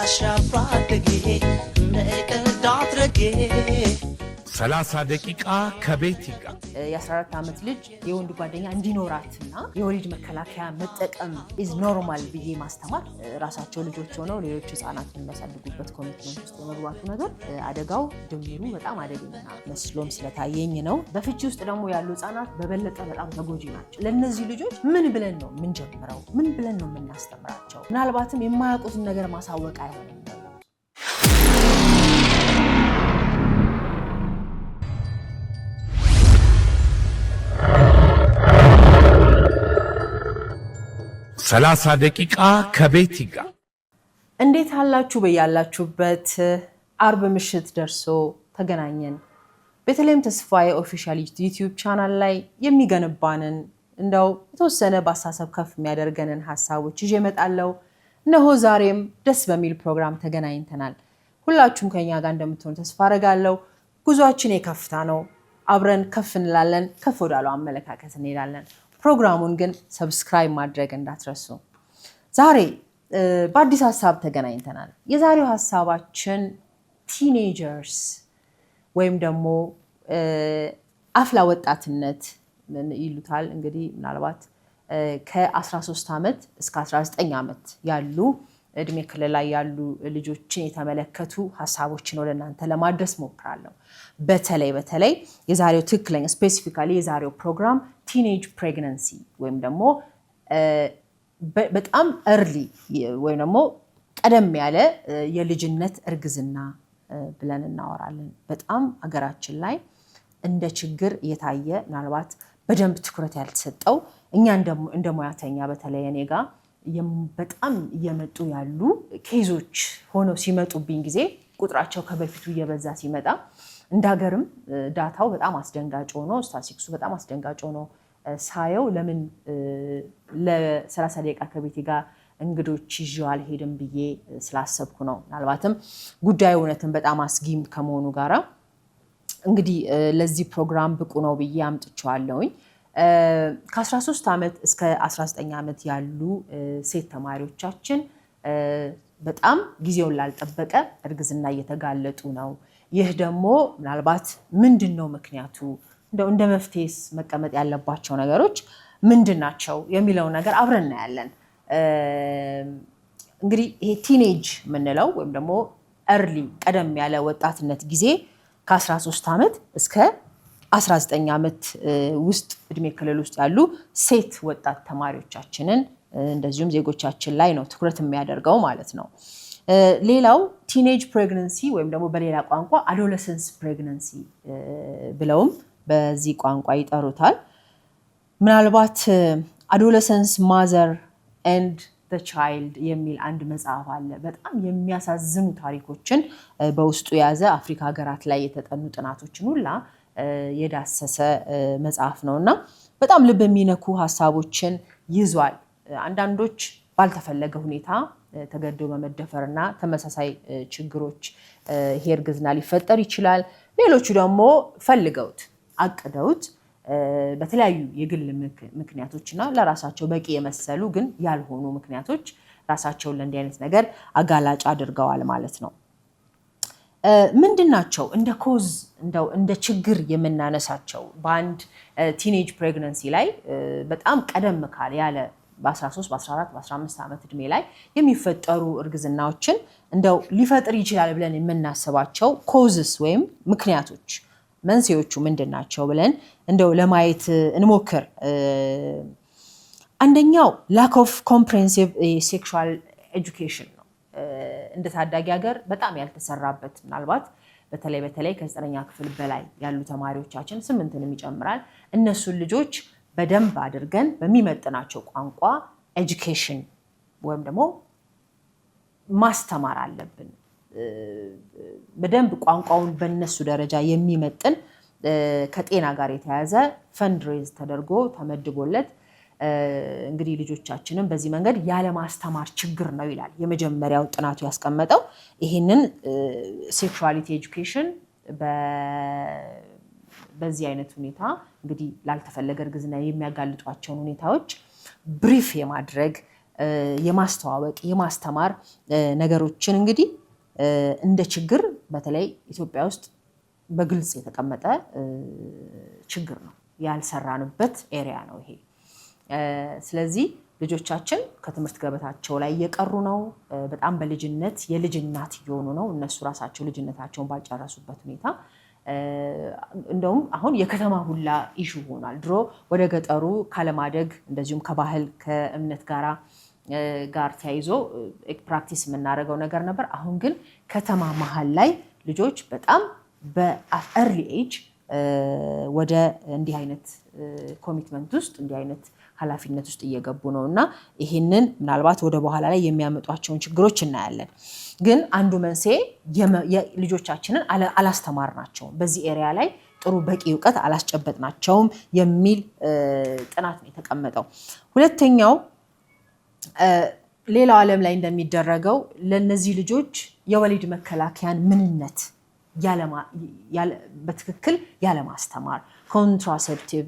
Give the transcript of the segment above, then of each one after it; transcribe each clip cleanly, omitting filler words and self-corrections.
شافعتكي نقدرتكي 30 ደቂቃ ከቤት ይጋ የ14 ዓመት ልጅ የወንድ ጓደኛ እንዲኖራትና የወሊድ መከላከያ መጠቀም is normal ብዬ ማስተማር ራሳቸው ልጆች ሆነው ሌሎች ህፃናትን የሚያሳድጉበት ኮሚትመንት ውስጥ የመግባቱ ነገር አደጋው ድምሩ በጣም አደገኛ መስሎም ስለታየኝ ነው። በፍቺ ውስጥ ደግሞ ያሉ ህፃናት በበለጠ በጣም ተጎጂ ናቸው። ለነዚህ ልጆች ምን ብለን ነው የምንጀምረው? ምን ብለን ነው የምናስተምራቸው? ምናልባትም የማያውቁትን ነገር ማሳወቅ አይሆንም። ሰላሳ ደቂቃ ከቤት ይጋ እንዴት አላችሁ? በያላችሁበት አርብ ምሽት ደርሶ ተገናኘን። በተለይም ተስፋዬ ኦፊሻል ዩቲዩብ ቻናል ላይ የሚገነባንን እንደው የተወሰነ በአሳሰብ ከፍ የሚያደርገንን ሐሳቦች ይዤ እመጣለሁ። እነሆ ዛሬም ደስ በሚል ፕሮግራም ተገናኝተናል። ሁላችሁም ከኛ ጋር እንደምትሆኑ ተስፋ አደርጋለሁ። ጉዟችን የከፍታ ነው። አብረን ከፍ እንላለን፣ ከፍ ወዳለው አመለካከት እንሄዳለን። ፕሮግራሙን ግን ሰብስክራይብ ማድረግ እንዳትረሱ። ዛሬ በአዲስ ሐሳብ ተገናኝተናል። የዛሬው ሐሳባችን ቲኔጀርስ ወይም ደግሞ አፍላ ወጣትነት ይሉታል። እንግዲህ ምናልባት ከ13 ዓመት እስከ 19 ዓመት ያሉ እድሜ ክልል ላይ ያሉ ልጆችን የተመለከቱ ሐሳቦችን ወደ እናንተ ለማድረስ ሞክራለሁ። በተለይ የዛሬው ትክክለኛ ስፔሲፊካሊ የዛሬው ፕሮግራም ቲኔጅ ፕሬግናንሲ ወይም ደግሞ በጣም early ወይም ደግሞ ቀደም ያለ የልጅነት እርግዝና ብለን እናወራለን። በጣም ሀገራችን ላይ እንደ ችግር እየታየ ምናልባት በደንብ ትኩረት ያልተሰጠው እኛ እንደ ሙያተኛ በተለይ እኔ ጋር በጣም እየመጡ ያሉ ኬዞች ሆነው ሲመጡብኝ ጊዜ ቁጥራቸው ከበፊቱ እየበዛ ሲመጣ እንደ ሀገርም ዳታው በጣም አስደንጋጭ ሆኖ ስታቲስቲክሱ በጣም አስደንጋጭ ሆኖ ሳየው ለምን ለ30 ደቂቃ ከቤቴ ጋር እንግዶች ይዤው አልሄድም ብዬ ስላሰብኩ ነው። ምናልባትም ጉዳዩ እውነትም በጣም አስጊም ከመሆኑ ጋራ እንግዲህ ለዚህ ፕሮግራም ብቁ ነው ብዬ አምጥቼዋለሁኝ። ከ13 ዓመት እስከ 19 ዓመት ያሉ ሴት ተማሪዎቻችን በጣም ጊዜውን ላልጠበቀ እርግዝና እየተጋለጡ ነው። ይህ ደግሞ ምናልባት ምንድነው ምክንያቱ? እንደ መፍትሄስ መቀመጥ ያለባቸው ነገሮች ምንድናቸው የሚለው ነገር አብረን እናያለን። እንግዲህ ይሄ ቲኔጅ የምንለው ወይም ደግሞ early ቀደም ያለ ወጣትነት ጊዜ ከ13 ዓመት እስከ 19 ዓመት ውስጥ እድሜ ክልል ውስጥ ያሉ ሴት ወጣት ተማሪዎቻችንን እንደዚሁም ዜጎቻችን ላይ ነው ትኩረት የሚያደርገው ማለት ነው። ሌላው ቲኔጅ ፕሬግናንሲ ወይም ደግሞ በሌላ ቋንቋ አዶለሰንስ ፕሬግናንሲ ብለውም በዚህ ቋንቋ ይጠሩታል። ምናልባት አዶለሰንስ ማዘር ኤንድ ዘ ቻይልድ የሚል አንድ መጽሐፍ አለ። በጣም የሚያሳዝኑ ታሪኮችን በውስጡ የያዘ አፍሪካ ሀገራት ላይ የተጠኑ ጥናቶችን ሁላ የዳሰሰ መጽሐፍ ነውና በጣም ልብ የሚነኩ ሐሳቦችን ይዟል። አንዳንዶች ባልተፈለገ ሁኔታ ተገዶ በመደፈርና ተመሳሳይ ችግሮች ይሄ እርግዝና ሊፈጠር ይችላል። ሌሎቹ ደግሞ ፈልገውት አቅደውት በተለያዩ የግል ምክንያቶችና ለራሳቸው በቂ የመሰሉ ግን ያልሆኑ ምክንያቶች ራሳቸውን ለእንዲህ አይነት ነገር አጋላጭ አድርገዋል ማለት ነው። ምንድናቸው እንደ ኮዝ እንደ ችግር የምናነሳቸው በአንድ ቲኔጅ ፕሬግናንሲ ላይ በጣም ቀደም ካለ ያለ በ13 በ14 በ15 ዓመት እድሜ ላይ የሚፈጠሩ እርግዝናዎችን እንደው ሊፈጥር ይችላል ብለን የምናስባቸው ኮዝስ ወይም ምክንያቶች መንስኤዎቹ ምንድናቸው ብለን እንደው ለማየት እንሞክር። አንደኛው lack of comprehensive sexual education ነው። እንደ ታዳጊ ሀገር በጣም ያልተሰራበት ምናልባት በተለይ ከ9ኛ ክፍል በላይ ያሉ ተማሪዎቻችን 8ንም ይጨምራል እነሱን ልጆች በደንብ አድርገን በሚመጥናቸው ቋንቋ ኤጁኬሽን ወይም ደግሞ ማስተማር አለብን። በደንብ ቋንቋውን በእነሱ ደረጃ የሚመጥን ከጤና ጋር የተያያዘ ፈንድሬዝ ተደርጎ ተመድቦለት እንግዲህ ልጆቻችንን በዚህ መንገድ ያለ ማስተማር ችግር ነው ይላል የመጀመሪያው ጥናቱ ያስቀመጠው። ይሄንን ሴክሹዋሊቲ ኤጁኬሽን በዚህ አይነት ሁኔታ እንግዲህ ላልተፈለገ እርግዝና የሚያጋልጧቸውን ሁኔታዎች ብሪፍ የማድረግ የማስተዋወቅ የማስተማር ነገሮችን እንግዲህ እንደ ችግር በተለይ ኢትዮጵያ ውስጥ በግልጽ የተቀመጠ ችግር ነው። ያልሰራንበት ኤሪያ ነው ይሄ። ስለዚህ ልጆቻችን ከትምህርት ገበታቸው ላይ እየቀሩ ነው። በጣም በልጅነት የልጅ እናት እየሆኑ ነው። እነሱ ራሳቸው ልጅነታቸውን ባልጨረሱበት ሁኔታ እንደውም አሁን የከተማ ሁላ ኢሹ ሆኗል። ድሮ ወደ ገጠሩ ካለማደግ እንደዚሁም ከባህል ከእምነት ጋር ተያይዞ ፕራክቲስ የምናደርገው ነገር ነበር። አሁን ግን ከተማ መሀል ላይ ልጆች በጣም በኤርሊ ኤጅ ወደ እንዲህ አይነት ኮሚትመንት ውስጥ እንዲህ አይነት ኃላፊነት ውስጥ እየገቡ ነው እና ይህንን ምናልባት ወደ በኋላ ላይ የሚያመጧቸውን ችግሮች እናያለን። ግን አንዱ መንስኤ ልጆቻችንን አላስተማርናቸውም፣ በዚህ ኤሪያ ላይ ጥሩ በቂ እውቀት አላስጨበጥናቸውም የሚል ጥናት ነው የተቀመጠው። ሁለተኛው ሌላው ዓለም ላይ እንደሚደረገው ለነዚህ ልጆች የወሊድ መከላከያን ምንነት በትክክል ያለማስተማር ኮንትራሴፕቲቭ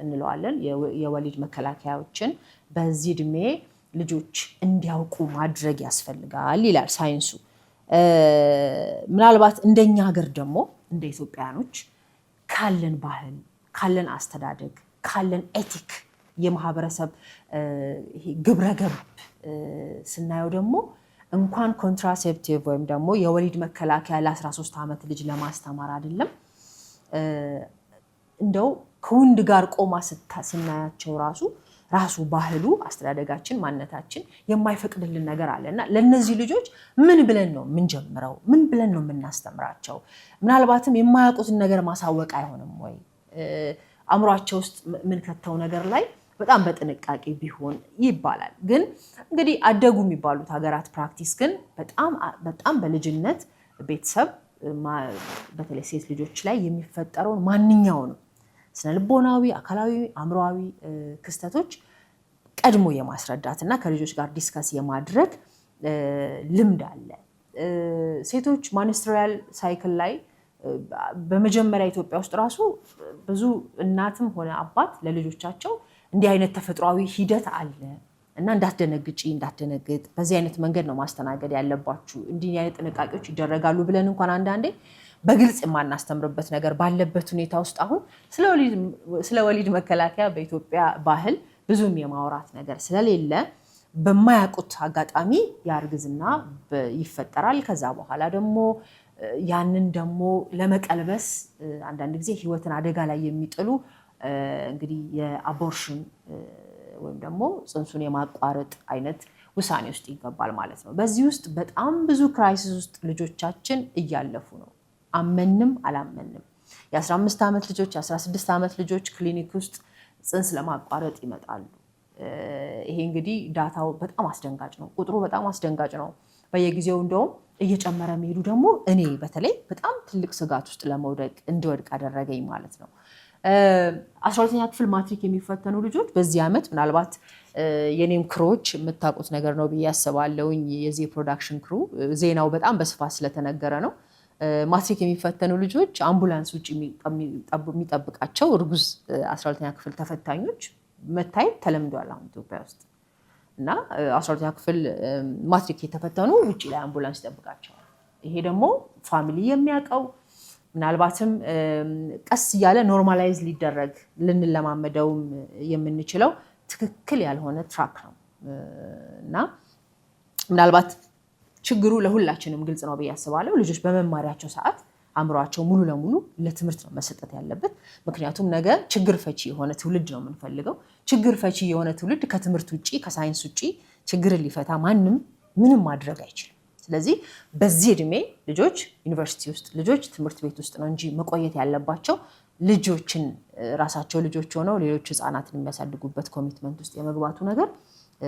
እንለዋለን። የወሊድ መከላከያዎችን በዚህ እድሜ ልጆች እንዲያውቁ ማድረግ ያስፈልጋል ይላል ሳይንሱ። ምናልባት እንደኛ ሀገር ደግሞ እንደ ኢትዮጵያኖች ካለን ባህል፣ ካለን አስተዳደግ፣ ካለን ኤቲክ የማህበረሰብ ግብረገብ ስናየው ደግሞ እንኳን ኮንትራሴፕቲቭ ወይም ደግሞ የወሊድ መከላከያ ለ13 ዓመት ልጅ ለማስተማር አይደለም እንደው ከወንድ ጋር ቆማ ስናያቸው ራሱ ባህሉ፣ አስተዳደጋችን፣ ማንነታችን የማይፈቅድልን ነገር አለ እና ለእነዚህ ልጆች ምን ብለን ነው የምንጀምረው? ምን ብለን ነው የምናስተምራቸው? ምናልባትም የማያውቁትን ነገር ማሳወቅ አይሆንም ወይ? አእምሯቸው ውስጥ የምንከተው ነገር ላይ በጣም በጥንቃቄ ቢሆን ይባላል። ግን እንግዲህ አደጉ የሚባሉት ሀገራት ፕራክቲስ ግን በጣም በልጅነት ቤተሰብ በተለይ ሴት ልጆች ላይ የሚፈጠረውን ማንኛውንም ስነልቦናዊ፣ አካላዊ፣ አእምሮአዊ ክስተቶች ቀድሞ የማስረዳት እና ከልጆች ጋር ዲስከስ የማድረግ ልምድ አለ። ሴቶች ማንስትሪያል ሳይክል ላይ በመጀመሪያ ኢትዮጵያ ውስጥ ራሱ ብዙ እናትም ሆነ አባት ለልጆቻቸው እንዲህ አይነት ተፈጥሯዊ ሂደት አለ እና እንዳትደነግጪ፣ እንዳትደነግጥ በዚህ አይነት መንገድ ነው ማስተናገድ ያለባችሁ፣ እንዲህ አይነት ጥንቃቄዎች ይደረጋሉ ብለን እንኳን አንዳንዴ በግልጽ የማናስተምርበት ነገር ባለበት ሁኔታ ውስጥ አሁን ስለ ወሊድ መከላከያ በኢትዮጵያ ባህል ብዙም የማውራት ነገር ስለሌለ በማያውቁት አጋጣሚ ያርግዝና ይፈጠራል። ከዛ በኋላ ደግሞ ያንን ደግሞ ለመቀልበስ አንዳንድ ጊዜ ህይወትን አደጋ ላይ የሚጥሉ እንግዲህ የአቦርሽን ወይም ደግሞ ጽንሱን የማቋረጥ አይነት ውሳኔ ውስጥ ይገባል ማለት ነው። በዚህ ውስጥ በጣም ብዙ ክራይሲስ ውስጥ ልጆቻችን እያለፉ ነው። አመንም አላመንም የ15 ዓመት ልጆች፣ የ16 ዓመት ልጆች ክሊኒክ ውስጥ ጽንስ ለማቋረጥ ይመጣሉ። ይሄ እንግዲህ ዳታው በጣም አስደንጋጭ ነው፣ ቁጥሩ በጣም አስደንጋጭ ነው። በየጊዜው እንደውም እየጨመረ መሄዱ ደግሞ እኔ በተለይ በጣም ትልቅ ስጋት ውስጥ እንድወድቅ አደረገኝ ማለት ነው። 12ኛ ክፍል ማትሪክ የሚፈተኑ ልጆች በዚህ ዓመት ምናልባት የኔም ክሮች የምታውቁት ነገር ነው ብዬ አስባለሁኝ። የዚህ ፕሮዳክሽን ክሩ ዜናው በጣም በስፋት ስለተነገረ ነው። ማትሪክ የሚፈተኑ ልጆች አምቡላንስ ውጭ የሚጠብቃቸው እርጉዝ 12ኛ ክፍል ተፈታኞች መታየት ተለምዷል አሁን ኢትዮጵያ ውስጥ እና 12ኛ ክፍል ማትሪክ የተፈተኑ ውጭ ላይ አምቡላንስ ይጠብቃቸዋል። ይሄ ደግሞ ፋሚሊ የሚያውቀው ምናልባትም ቀስ እያለ ኖርማላይዝ ሊደረግ ልንለማመደውም የምንችለው ትክክል ያልሆነ ትራክ ነው እና ምናልባት ችግሩ ለሁላችንም ግልጽ ነው ብዬ አስባለሁ። ልጆች በመማሪያቸው ሰዓት አእምሯቸው ሙሉ ለሙሉ ለትምህርት ነው መሰጠት ያለበት። ምክንያቱም ነገ ችግር ፈቺ የሆነ ትውልድ ነው የምንፈልገው። ችግር ፈቺ የሆነ ትውልድ ከትምህርት ውጭ ከሳይንስ ውጭ ችግርን ሊፈታ ምንም ማድረግ አይችልም። ስለዚህ በዚህ እድሜ ልጆች ዩኒቨርሲቲ ውስጥ፣ ልጆች ትምህርት ቤት ውስጥ ነው እንጂ መቆየት ያለባቸው ልጆችን ራሳቸው ልጆች ሆነው ሌሎች ህፃናትን የሚያሳድጉበት ኮሚትመንት ውስጥ የመግባቱ ነገር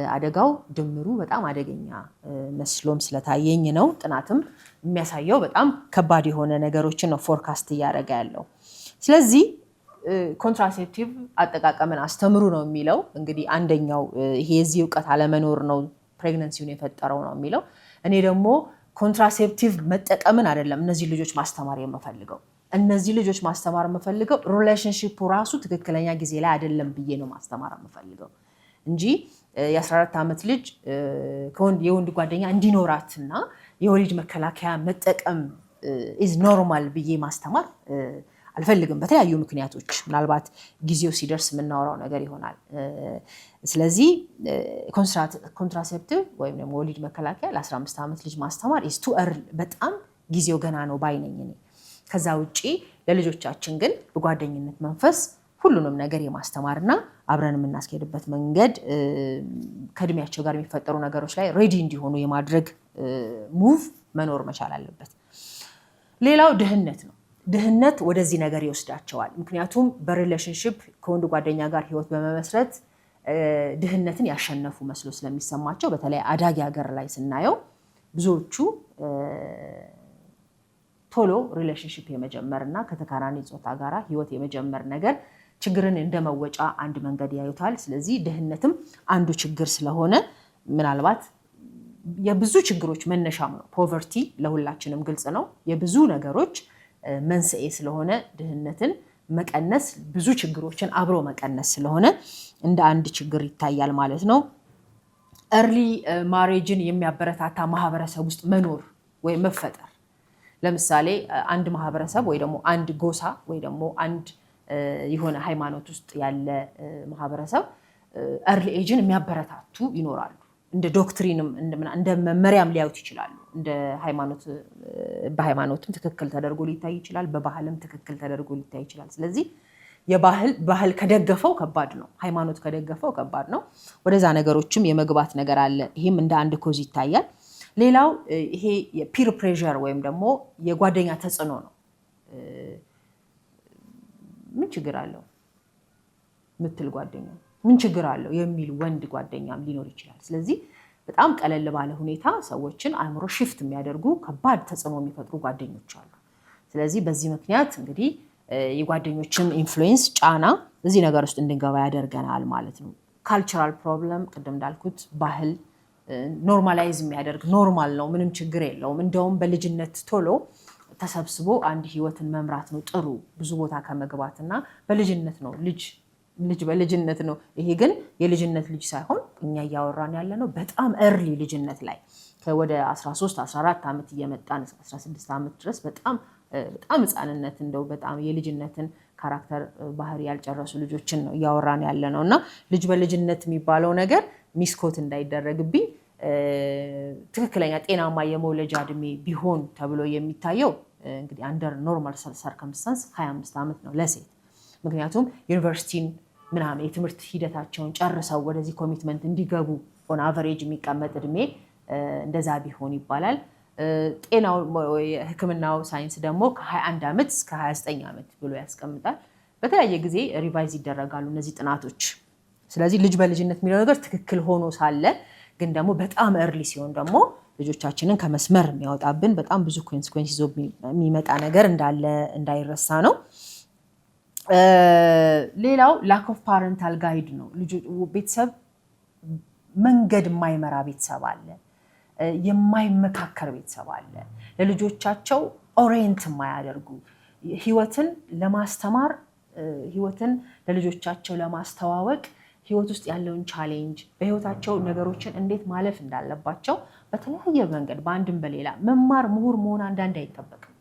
አደጋው ድምሩ በጣም አደገኛ መስሎም ስለታየኝ ነው። ጥናትም የሚያሳየው በጣም ከባድ የሆነ ነገሮችን ነው ፎርካስት እያደረገ ያለው። ስለዚህ ኮንትራሴፕቲቭ አጠቃቀምን አስተምሩ ነው የሚለው። እንግዲህ አንደኛው ይሄ የዚህ እውቀት አለመኖር ነው ፕሬግነንሲውን የፈጠረው ነው የሚለው። እኔ ደግሞ ኮንትራሴፕቲቭ መጠቀምን አይደለም እነዚህ ልጆች ማስተማር የምፈልገው። እነዚህ ልጆች ማስተማር የምፈልገው ሪሌሽንሺፑ ራሱ ትክክለኛ ጊዜ ላይ አይደለም ብዬ ነው ማስተማር የምፈልገው እንጂ የ14 ዓመት ልጅ የወንድ ጓደኛ እንዲኖራትና የወሊድ መከላከያ መጠቀም ኢዝ ኖርማል ብዬ ማስተማር አልፈልግም በተለያዩ ምክንያቶች ምናልባት ጊዜው ሲደርስ የምናወራው ነገር ይሆናል ስለዚህ ኮንትራሴፕቲቭ ወይም ደግሞ ወሊድ መከላከያ ለ15 ዓመት ልጅ ማስተማር ኢዝ ቱ early በጣም ጊዜው ገና ነው ባይነኝ እኔ ከዛ ውጪ ለልጆቻችን ግን በጓደኝነት መንፈስ ሁሉንም ነገር የማስተማርና አብረን የምናስኬድበት መንገድ ከእድሜያቸው ጋር የሚፈጠሩ ነገሮች ላይ ሬዲ እንዲሆኑ የማድረግ ሙቭ መኖር መቻል አለበት ሌላው ድህነት ነው ድህነት ወደዚህ ነገር ይወስዳቸዋል ምክንያቱም በሪሌሽንሺፕ ከወንድ ጓደኛ ጋር ህይወት በመመስረት ድህነትን ያሸነፉ መስሎ ስለሚሰማቸው በተለይ አዳጊ ሀገር ላይ ስናየው ብዙዎቹ ቶሎ ሪሌሽንሺፕ የመጀመርና ከተካራኒ ጾታ ጋራ ህይወት የመጀመር ነገር ችግርን እንደመወጫ አንድ መንገድ ያዩታል ስለዚህ ድህነትም አንዱ ችግር ስለሆነ ምናልባት የብዙ ችግሮች መነሻም ነው ፖቨርቲ ለሁላችንም ግልጽ ነው የብዙ ነገሮች መንስኤ ስለሆነ ድህነትን መቀነስ ብዙ ችግሮችን አብሮ መቀነስ ስለሆነ እንደ አንድ ችግር ይታያል ማለት ነው early marriageን የሚያበረታታ ማህበረሰብ ውስጥ መኖር ወይ መፈጠር ለምሳሌ አንድ ማህበረሰብ ወይ ደግሞ አንድ ጎሳ ወይ ደግሞ አንድ የሆነ ሃይማኖት ውስጥ ያለ ማህበረሰብ early ageን የሚያበረታቱ ይኖራሉ እንደ ዶክትሪንም እንደ መመሪያም ሊያዩት ይችላሉ እንደ ሃይማኖት በሃይማኖትም ትክክል ተደርጎ ሊታይ ይችላል በባህልም ትክክል ተደርጎ ሊታይ ይችላል ስለዚህ ባህል ከደገፈው ከባድ ነው ሃይማኖት ከደገፈው ከባድ ነው ወደዛ ነገሮችም የመግባት ነገር አለ ይሄም እንደ አንድ ኮዝ ይታያል ሌላው ይሄ የፒር ፕሬሸር ወይም ደግሞ የጓደኛ ተጽዕኖ ነው ምን ችግር አለው ምትል ጓደኛ ምን ችግር አለው የሚል ወንድ ጓደኛም ሊኖር ይችላል ስለዚህ በጣም ቀለል ባለ ሁኔታ ሰዎችን አእምሮ shift የሚያደርጉ ከባድ ተጽዕኖ የሚፈጥሩ ጓደኞች አሉ ስለዚህ በዚህ ምክንያት እንግዲህ የጓደኞችን ኢንፍሉዌንስ ጫና እዚህ ነገር ውስጥ እንድንገባ ያደርገናል ማለት ነው ካልቸራል ፕሮብለም ቅድም እንዳልኩት ባህል ኖርማላይዝ የሚያደርግ ኖርማል ነው ምንም ችግር የለውም እንደውም በልጅነት ቶሎ ተሰብስቦ አንድ ህይወትን መምራት ነው ጥሩ ብዙ ቦታ ከመግባትና በልጅነት ነው ልጅ በልጅነት ነው ይሄ ግን የልጅነት ልጅ ሳይሆን እኛ ያወራን ያለ ነው በጣም early ልጅነት ላይ ወደ 13 14 ዓመት እየመጣን 16 ዓመት ድረስ በጣም ህፃንነት እንደው በጣም የልጅነትን ካራክተር ባህሪ ያልጨረሱ ልጆችን ነው ያወራን ያለ ነውና ልጅ በልጅነት የሚባለው ነገር ሚስኮት እንዳይደረግብኝ ትክክለኛ ጤናማ የመውለጃ እድሜ ቢሆን ተብሎ የሚታየው እንግዲህ አንደር ኖርማል ሰርከምስታንስ 25 ዓመት ነው ለሴት ምክንያቱም ዩኒቨርሲቲን ምናምን የትምህርት ሂደታቸውን ጨርሰው ወደዚህ ኮሚትመንት እንዲገቡ ኦን አቨሬጅ የሚቀመጥ እድሜ እንደዛ ቢሆን ይባላል ጤናው የህክምናው ሳይንስ ደግሞ ከ21 ዓመት እስከ 29 ዓመት ብሎ ያስቀምጣል በተለያየ ጊዜ ሪቫይዝ ይደረጋሉ እነዚህ ጥናቶች ስለዚህ ልጅ በልጅነት የሚለው ነገር ትክክል ሆኖ ሳለ ግን ደግሞ በጣም early ሲሆን ደግሞ ልጆቻችንን ከመስመር የሚያወጣብን በጣም ብዙ ኮንሲኩዌንስ ይዞ የሚመጣ ነገር እንዳለ እንዳይረሳ ነው ሌላው lack of parental guide ነው ቤተሰብ መንገድ የማይመራ ቤተሰብ አለ የማይመካከር ቤተሰብ አለ ለልጆቻቸው ኦሪየንት የማያደርጉ ህይወትን ለማስተማር ህይወትን ለልጆቻቸው ለማስተዋወቅ ህይወት ውስጥ ያለውን ቻሌንጅ በህይወታቸው ነገሮችን እንዴት ማለፍ እንዳለባቸው በተለያየ መንገድ በአንድም በሌላ መማር ምሁር መሆን አንዳንድ አይጠበቅም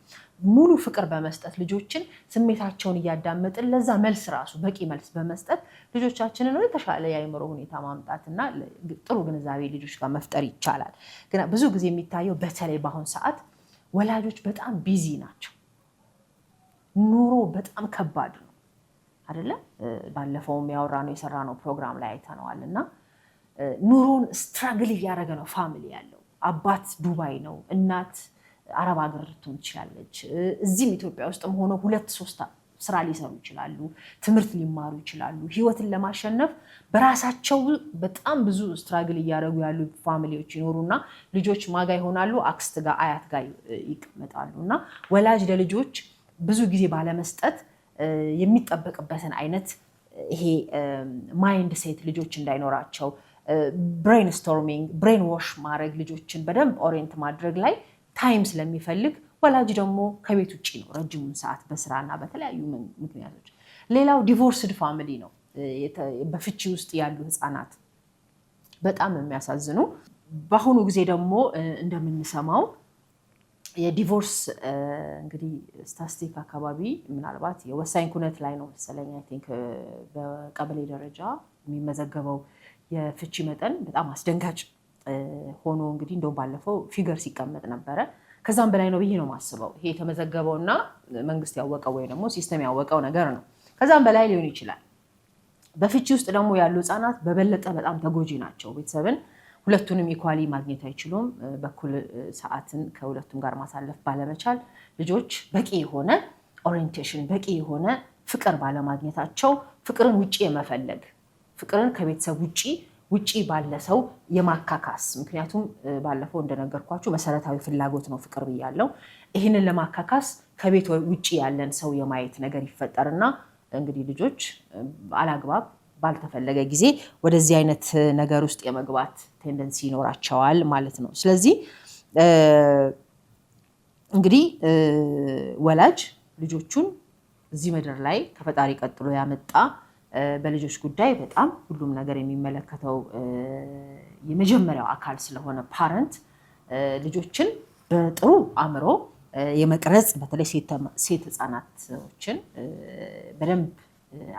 ሙሉ ፍቅር በመስጠት ልጆችን ስሜታቸውን እያዳመጥን ለዛ መልስ ራሱ በቂ መልስ በመስጠት ልጆቻችንን ወደ ተሻለ የአእምሮ ሁኔታ ማምጣትና ጥሩ ግንዛቤ ልጆች ጋር መፍጠር ይቻላል ግን ብዙ ጊዜ የሚታየው በተለይ በአሁን ሰዓት ወላጆች በጣም ቢዚ ናቸው ኑሮ በጣም ከባድ ነው አይደለ ባለፈውም ያወራነው የሰራነው ፕሮግራም ላይ አይተነዋልና ኑሮን ስትራግል ያደረገ ነው ፋሚሊ ያለው አባት ዱባይ ነው እናት አረብ ሀገር ልትሆን ትችላለች እዚህም ኢትዮጵያ ውስጥም ሆኖ 2-3 ስራ ሊሰሩ ይችላሉ ትምህርት ሊማሩ ይችላሉ ህይወትን ለማሸነፍ በራሳቸው በጣም ብዙ ስትራግል ያደረጉ ያሉ ፋሚሊዎች ይኖሩና ልጆች ማጋ ይሆናሉ አክስት ጋር አያት ጋር ይቀመጣሉና ወላጅ ለልጆች ብዙ ጊዜ ባለመስጠት የሚጠበቅበትን አይነት ይሄ ማይንድ ሴት ልጆች እንዳይኖራቸው ብሬንስቶርሚንግ ብሬን ዋሽ ማድረግ ልጆችን በደንብ ኦሪየንት ማድረግ ላይ ታይም ስለሚፈልግ ወላጅ ደግሞ ከቤት ውጪ ነው ረጅሙን ሰዓት በስራና በተለያዩ ምክንያቶች ሌላው ዲቮርስድ ፋሚሊ ነው በፍቺ ውስጥ ያሉ ህፃናት በጣም የሚያሳዝኑ። በአሁኑ ጊዜ ደግሞ እንደምንሰማው የዲቮርስ እንግዲህ ስታቲስቲክ አካባቢ ምናልባት የወሳኝ ኩነት ላይ ነው መሰለኝ አይ ቲንክ በቀበሌ ደረጃ የሚመዘገበው የፍቺ መጠን በጣም አስደንጋጭ ሆኖ እንግዲህ እንደውም ባለፈው ፊገር ሲቀመጥ ነበረ። ከዛም በላይ ነው ብዬ ነው ማስበው። ይሄ የተመዘገበውና መንግስት ያወቀው ወይ ደግሞ ሲስተም ያወቀው ነገር ነው። ከዛም በላይ ሊሆን ይችላል። በፍቺ ውስጥ ደግሞ ያሉ ህፃናት በበለጠ በጣም ተጎጂ ናቸው። ቤተሰብን ሁለቱንም ኢኳሊ ማግኘት አይችሉም። በኩል ሰዓትን ከሁለቱም ጋር ማሳለፍ ባለመቻል ልጆች በቂ የሆነ ኦሪየንቴሽን በቂ የሆነ ፍቅር ባለማግኘታቸው ፍቅርን ውጪ የመፈለግ ፍቅርን ከቤተሰብ ውጪ ባለ ሰው የማካካስ ምክንያቱም ባለፈው እንደነገርኳችሁ መሰረታዊ ፍላጎት ነው ፍቅር ብያለሁ። ይህንን ለማካካስ ከቤት ውጪ ያለን ሰው የማየት ነገር ይፈጠርና እንግዲህ ልጆች አላግባብ ባልተፈለገ ጊዜ ወደዚህ አይነት ነገር ውስጥ የመግባት ቴንደንሲ ይኖራቸዋል ማለት ነው። ስለዚህ እንግዲህ ወላጅ ልጆቹን እዚህ ምድር ላይ ከፈጣሪ ቀጥሎ ያመጣ በልጆች ጉዳይ በጣም ሁሉም ነገር የሚመለከተው የመጀመሪያው አካል ስለሆነ ፓረንት ልጆችን በጥሩ አእምሮ የመቅረጽ በተለይ ሴት ህፃናቶችን በደንብ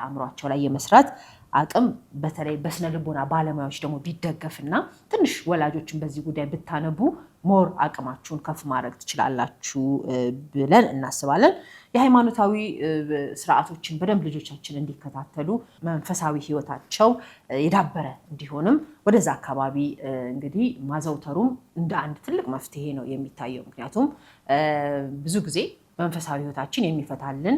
አእምሯቸው ላይ የመስራት አቅም በተለይ በስነ ልቦና ባለሙያዎች ደግሞ ቢደገፍና ትንሽ ወላጆችን በዚህ ጉዳይ ብታነቡ ሞር አቅማችሁን ከፍ ማድረግ ትችላላችሁ ብለን እናስባለን። የሃይማኖታዊ ስርዓቶችን በደንብ ልጆቻችን እንዲከታተሉ መንፈሳዊ ህይወታቸው የዳበረ እንዲሆንም ወደዛ አካባቢ እንግዲህ ማዘውተሩም እንደ አንድ ትልቅ መፍትሄ ነው የሚታየው። ምክንያቱም ብዙ ጊዜ መንፈሳዊ ህይወታችን የሚፈታልን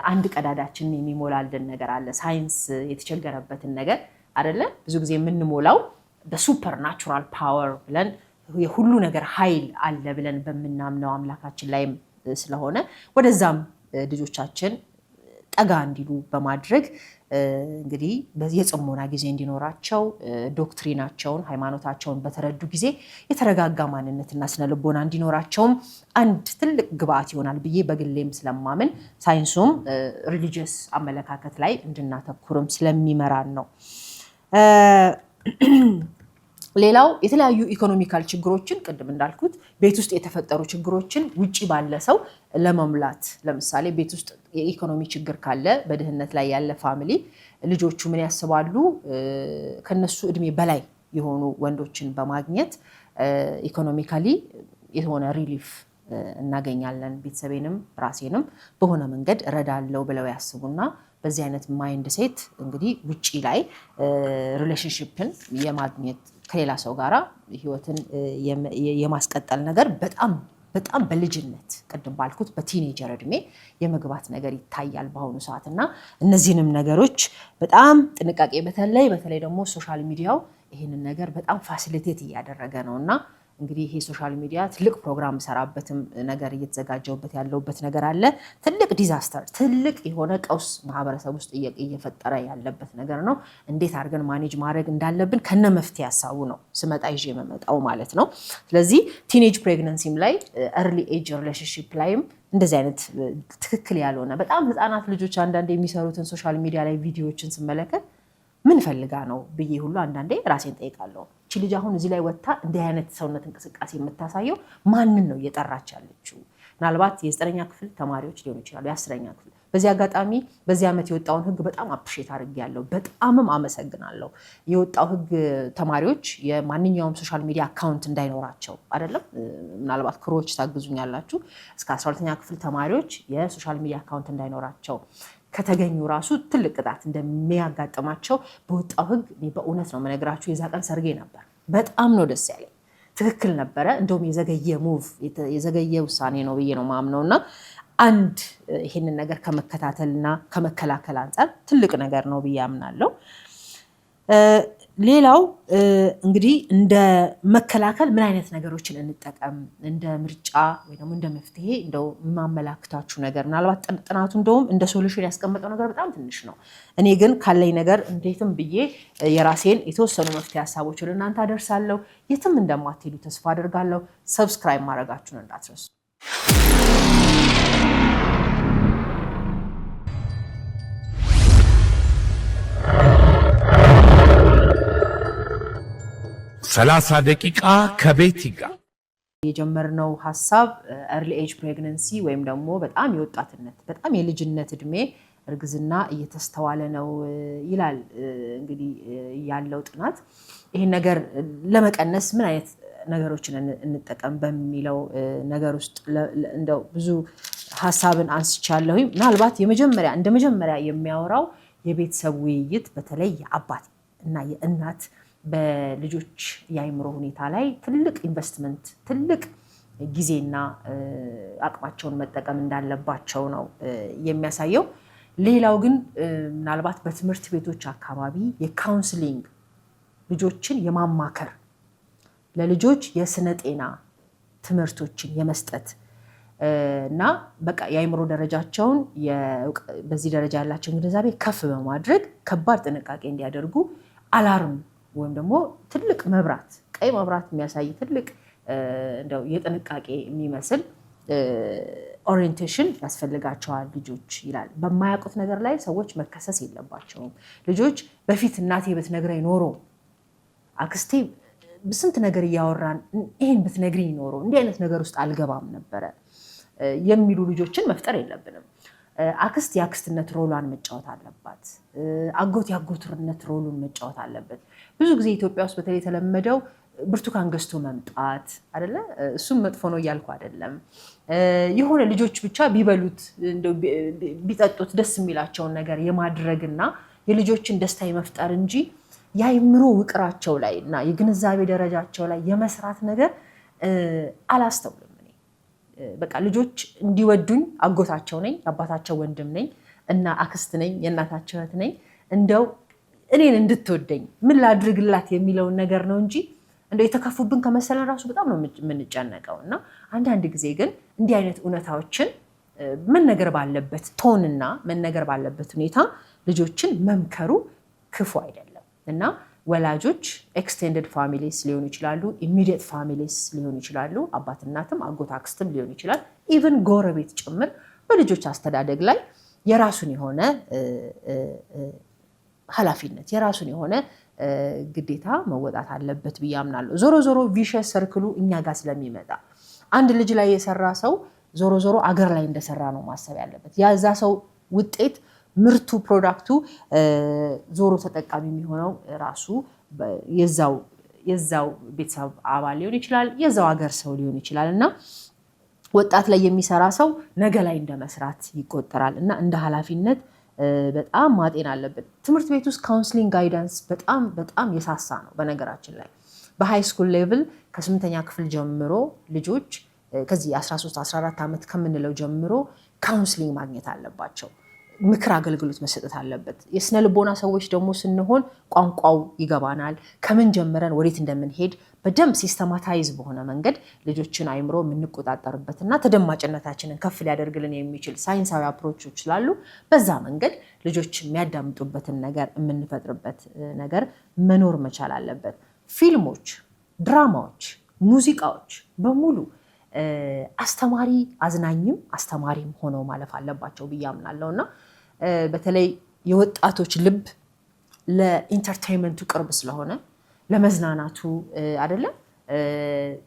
አንድ ቀዳዳችንን የሚሞላልን ነገር አለ። ሳይንስ የተቸገረበትን ነገር አይደለ ብዙ ጊዜ የምንሞላው በሱፐር ናቹራል ፓወር ብለን የሁሉ ነገር ኃይል አለ ብለን በምናምነው አምላካችን ላይም ስለሆነ ወደዛም ልጆቻችን ጠጋ እንዲሉ በማድረግ እንግዲህ የጽሞና ጊዜ እንዲኖራቸው ዶክትሪናቸውን ሃይማኖታቸውን በተረዱ ጊዜ የተረጋጋ ማንነትና ስነ ልቦና እንዲኖራቸውም አንድ ትልቅ ግብአት ይሆናል ብዬ በግሌም ስለማምን ሳይንሱም ሪሊጂየስ አመለካከት ላይ እንድናተኩርም ስለሚመራን ነው። ሌላው የተለያዩ ኢኮኖሚካል ችግሮችን ቅድም እንዳልኩት ቤት ውስጥ የተፈጠሩ ችግሮችን ውጪ ባለ ሰው ለመሙላት ለምሳሌ ቤት ውስጥ የኢኮኖሚ ችግር ካለ በድህነት ላይ ያለ ፋሚሊ ልጆቹ ምን ያስባሉ? ከነሱ እድሜ በላይ የሆኑ ወንዶችን በማግኘት ኢኮኖሚካሊ የሆነ ሪሊፍ እናገኛለን፣ ቤተሰቤንም ራሴንም በሆነ መንገድ እረዳለሁ ብለው ያስቡና በዚህ አይነት ማይንድ ሴት እንግዲህ ውጪ ላይ ሪሌሽንሺፕን የማግኘት ከሌላ ሰው ጋራ ህይወትን የማስቀጠል ነገር በጣም በልጅነት ቅድም ባልኩት በቲኔጀር እድሜ የመግባት ነገር ይታያል በአሁኑ ሰዓት እና እነዚህንም ነገሮች በጣም ጥንቃቄ በተለይ ደግሞ ሶሻል ሚዲያው ይህንን ነገር በጣም ፋሲሊቴት እያደረገ ነው እና እንግዲህ ይሄ ሶሻል ሚዲያ ትልቅ ፕሮግራም ሰራበትም ነገር እየተዘጋጀውበት ያለውበት ነገር አለ። ትልቅ ዲዛስተር ትልቅ የሆነ ቀውስ ማህበረሰብ ውስጥ እየፈጠረ ያለበት ነገር ነው። እንዴት አድርገን ማኔጅ ማድረግ እንዳለብን ከነ መፍትሄ ያሳቡ ነው ስመጣ ይዤ የመመጣው ማለት ነው። ስለዚህ ቲኔጅ ፕሬግናንሲም ላይ ኤርሊ ኤጅ ሪሌሽንሺፕ ላይም እንደዚህ አይነት ትክክል ያልሆነ በጣም ህፃናት ልጆች አንዳንዴ የሚሰሩትን ሶሻል ሚዲያ ላይ ቪዲዮዎችን ስመለከት ምን ፈልጋ ነው ብዬ ሁሉ አንዳንዴ ራሴን ጠይቃለሁ። እቺ ልጅ አሁን እዚህ ላይ ወጥታ እንዲህ አይነት ሰውነት እንቅስቃሴ የምታሳየው ማንን ነው እየጠራች ያለችው? ምናልባት የ9ኛ ክፍል ተማሪዎች ሊሆኑ ይችላሉ፣ የ10ኛ ክፍል። በዚህ አጋጣሚ በዚህ ዓመት የወጣውን ህግ በጣም አፕሪሼት አድርጌያለሁ፣ በጣምም አመሰግናለሁ። የወጣው ህግ ተማሪዎች የማንኛውም ሶሻል ሚዲያ አካውንት እንዳይኖራቸው አይደለም። ምናልባት ክሮች ታግዙኛላችሁ። እስከ 12ኛ ክፍል ተማሪዎች የሶሻል ሚዲያ አካውንት እንዳይኖራቸው ከተገኙ ራሱ ትልቅ ቅጣት እንደሚያጋጥማቸው በወጣው ህግ በእውነት ነው መነግራችሁ። የዛ ቀን ሰርጌ ነበር። በጣም ነው ደስ ያለኝ። ትክክል ነበረ። እንደውም የዘገየ ውሳኔ ነው ብዬ ነው ማምነውና አንድ ይሄንን ነገር ከመከታተልና ከመከላከል አንጻር ትልቅ ነገር ነው ብዬ አምናለሁ። ሌላው እንግዲህ እንደ መከላከል ምን አይነት ነገሮችን እንጠቀም እንደ ምርጫ ወይ ደግሞ እንደ መፍትሄ እንደው ማመላክታችሁ ነገር ምናልባት ጥናቱ እንደውም እንደ ሶሉሽን ያስቀመጠው ነገር በጣም ትንሽ ነው። እኔ ግን ካለኝ ነገር እንዴትም ብዬ የራሴን የተወሰኑ መፍትሄ ሀሳቦች ለእናንተ አደርሳለሁ። የትም እንደማትሄዱ ተስፋ አደርጋለሁ። ሰብስክራይብ ማድረጋችሁን እንዳትረሱ። 30 ደቂቃ ከቤቲ ጋር የጀመርነው ሐሳብ early age pregnancy ወይም ደግሞ በጣም የወጣትነት በጣም የልጅነት እድሜ እርግዝና እየተስተዋለ ነው ይላል እንግዲህ ያለው ጥናት ይሄን ነገር ለመቀነስ ምን አይነት ነገሮችን እንጠቀም በሚለው ነገር ውስጥ እንደው ብዙ ሐሳብን አንስቻለሁ ምናልባት የመጀመሪያ የሚያወራው የቤተሰብ ውይይት በተለይ የአባት እና የእናት በልጆች የአይምሮ ሁኔታ ላይ ትልቅ ኢንቨስትመንት ትልቅ ጊዜና አቅማቸውን መጠቀም እንዳለባቸው ነው የሚያሳየው ሌላው ግን ምናልባት በትምህርት ቤቶች አካባቢ የካውንስሊንግ ልጆችን የማማከር ለልጆች የስነ ጤና ትምህርቶችን የመስጠት እና በቃ የአይምሮ ደረጃቸውን በዚህ ደረጃ ያላቸው ግንዛቤ ከፍ በማድረግ ከባድ ጥንቃቄ እንዲያደርጉ አላርም ወይም ደግሞ ትልቅ መብራት ቀይ መብራት የሚያሳይ ትልቅ እንደው የጥንቃቄ የሚመስል ኦሪየንቴሽን ያስፈልጋቸዋል ልጆች ይላል በማያውቁት ነገር ላይ ሰዎች መከሰስ የለባቸውም ልጆች በፊት እናቴ ብትነግረኝ ኖሮ አክስቴ በስንት ነገር ያወራን ይሄን ብትነግሪኝ ኖሮ እንዲህ አይነት ነገር ውስጥ አልገባም ነበር የሚሉ ልጆችን መፍጠር የለብንም አክስት የአክስትነት ሮሏን መጫወት አለባት አጎት ያጎትነት ሮሉን መጫወት አለበት ብዙ ጊዜ ኢትዮጵያ ውስጥ በተለይ የተለመደው ብርቱካን ገዝቶ መምጣት አይደለ እሱም መጥፎ ነው ያልኩ አይደለም የሆነ ልጆች ብቻ ቢበሉት እንደው ቢጠጡት ደስ የሚላቸውን ነገር የማድረግና የልጆችን ደስታ የመፍጠር እንጂ የአይምሮ ውቅራቸው ላይ እና የግንዛቤ ደረጃቸው ላይ የመስራት ነገር አላስተውልም በቃ ልጆች እንዲወዱኝ አጎታቸው ነኝ አባታቸው ወንድም ነኝ እና አክስት ነኝ የእናታቸው እህት ነኝ እንደው እኔን እንድትወደኝ ምን ላድርግላት የሚለውን ነገር ነው እንጂ እንደው የተከፉብን ከመሰለን ራሱ በጣም ነው የምንጨነቀው እና አንዳንድ ጊዜ ግን እንዲህ አይነት እውነታዎችን መነገር ባለበት ቶንና መነገር ባለበት ሁኔታ ልጆችን መምከሩ ክፉ አይደለም እና ወላጆች ኤክስቴንድድ ፋሚሊስ ሊሆኑ ይችላሉ ኢሚዲየት ፋሚሊስ ሊሆኑ ይችላሉ አባት እናትም አጎት አክስትም ሊሆኑ ይችላል ኢቭን ጎረቤት ጭምር በልጆች አስተዳደግ ላይ የራሱን የሆነ ኃላፊነት የራሱን የሆነ ግዴታ መወጣት አለበት ብዬ አምናለሁ ዞሮ ቪሸስ ሰርክሉ እኛ ጋር ስለሚመጣ አንድ ልጅ ላይ የሰራ ሰው ዞሮ አገር ላይ እንደሰራ ነው ማሰብ ያለበት ያዛ ሰው ውጤት ምርቱ ፕሮዳክቱ ዞሮ ተጠቃሚ የሚሆነው ራሱ የዛው ቤተሰብ አባል ሊሆን ይችላል የዛው ሀገር ሰው ሊሆን ይችላል እና ወጣት ላይ የሚሰራ ሰው ነገ ላይ እንደመስራት ይቆጠራል እና እንደ ኃላፊነት በጣም ማጤን አለበት ትምህርት ቤት ውስጥ ካውንስሊንግ ጋይዳንስ በጣም የሳሳ ነው በነገራችን ላይ በሃይ ስኩል ሌቭል ከ8ኛ ክፍል ጀምሮ ልጆች ከዚህ 13 14 ዓመት ከምንለው ጀምሮ ካውንስሊንግ ማግኘት አለባቸው ምክር አገልግሎት መሰጠት አለበት የስነ ልቦና ሰዎች ደግሞ ስንሆን ቋንቋው ይገባናል ከምን ጀምረን ወዴት እንደምንሄድ በደንብ ሲስተማታይዝ በሆነ መንገድ ልጆችን አይምሮ የምንቆጣጠርበትና ተደማጭነታችንን ከፍ ሊያደርግልን የሚችል ሳይንሳዊ አፕሮቾች ስላሉ በዛ መንገድ ልጆች የሚያዳምጡበትን ነገር የምንፈጥርበት ነገር መኖር መቻል አለበት ፊልሞች ድራማዎች ሙዚቃዎች በሙሉ አስተማሪ አዝናኝም አስተማሪም ሆነው ማለፍ አለባቸው ብዬ አምናለሁና በተለይ የወጣቶች ልብ ለኢንተርቴይንመንቱ ቅርብ ስለሆነ ለመዝናናቱ አይደለም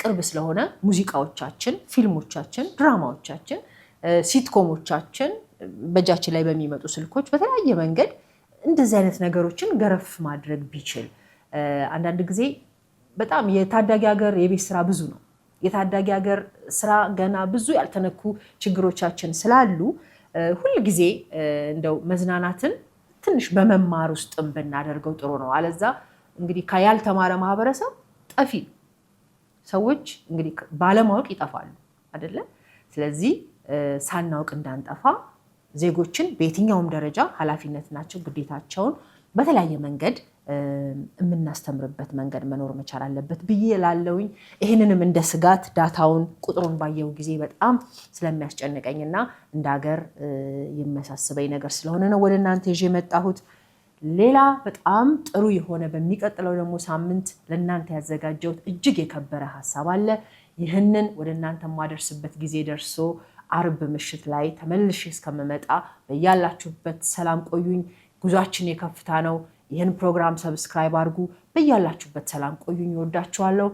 ቅርብ ስለሆነ ሙዚቃዎቻችን ፊልሞቻችን ድራማዎቻችን ሲትኮሞቻችን በእጃችን ላይ በሚመጡ ስልኮች በተለያየ መንገድ እንደዚህ አይነት ነገሮችን ገረፍ ማድረግ ቢችል አንዳንድ ጊዜ በጣም የታዳጊ ሀገር የቤት ስራ ብዙ ነው የታዳጊ ሀገር ስራ ገና ብዙ ያልተነኩ ችግሮቻችን ስላሉ ሁሉ ጊዜ እንደው መዝናናትን ትንሽ በመማር ውስጥ ብናደርገው ጥሩ ነው አለዛ እንግዲህ ያልተማረ ማህበረሰብ ጠፊ ሰዎች እንግዲህ ባለማወቅ ይጠፋሉ አይደለ ስለዚህ ሳናውቅ እንዳንጠፋ ዜጎችን በየትኛውም ደረጃ ኃላፊነታቸው ግዴታቸውን በተለያየ መንገድ የምናስተምርበት መንገድ መኖር መቻል አለበት ብዬ ላለውኝ ይሄንንም እንደ ስጋት ዳታውን ቁጥሩን ባየው ጊዜ በጣም ስለሚያስጨንቀኝና እንደ ሀገር የሚያሳስበኝ ነገር ስለሆነ ነው ወደ እናንተ ይዤ መጣሁት ሌላ በጣም ጥሩ የሆነ በሚቀጥለው ደግሞ ሳምንት ለእናንተ ያዘጋጀሁት እጅግ የከበረ ሐሳብ አለ ይህንን ወደ እናንተ ማደርስበት ጊዜ ደርሶ አርብ ምሽት ላይ ተመልሼ እስከምመጣ በያላችሁበት ሰላም ቆዩኝ ጉዟችን የከፍታ ነው ይህን ፕሮግራም ሰብስክራይብ አድርጉ በያላችሁበት ሰላም ቆዩኝ። እወዳችኋለሁ።